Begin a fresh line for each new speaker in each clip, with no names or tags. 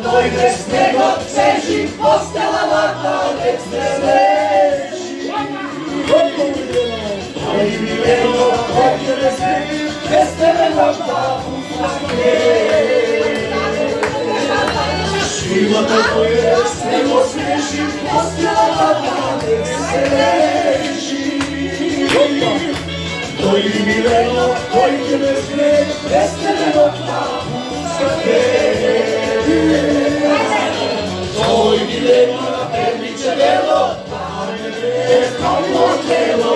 Dojdeš z niego, przeżyj, postała lata, ekstreleści. Oj, mileno, chodźmy z nim, bez tebe lata, siła to twoje, z niego śmieszy, postała lata, ekstreleści. Oj, mileno, chodźmy z nim, bez tebe lata, Soy mileno, perdice velo, como telo,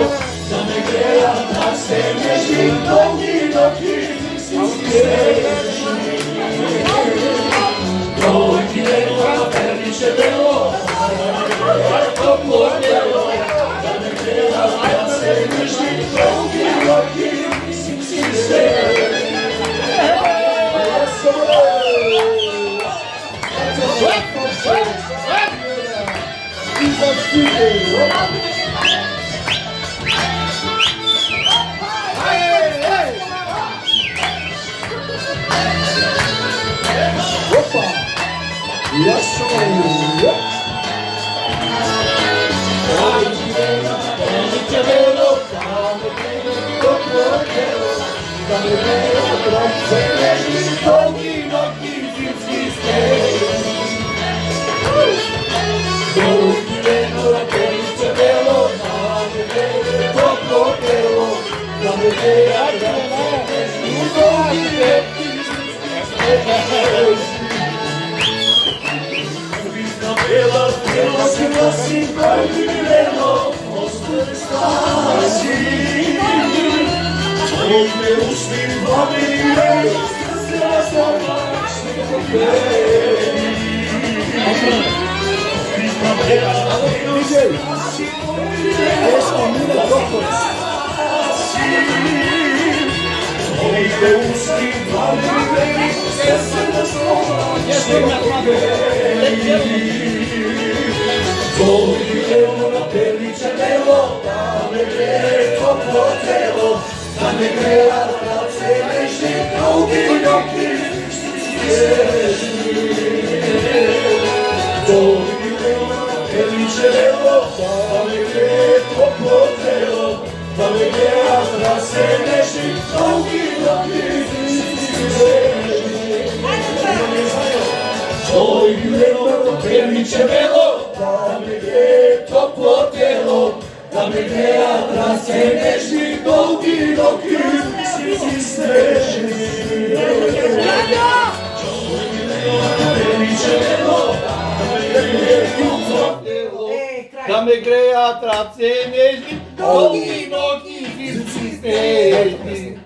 no me creas, hacerme sin conmigo, Soy mileno, perdice velo, como telo, no me creas, hacerme sin conmigo,
Da me greja trace nežni, dolgi nogi, ki si stežni.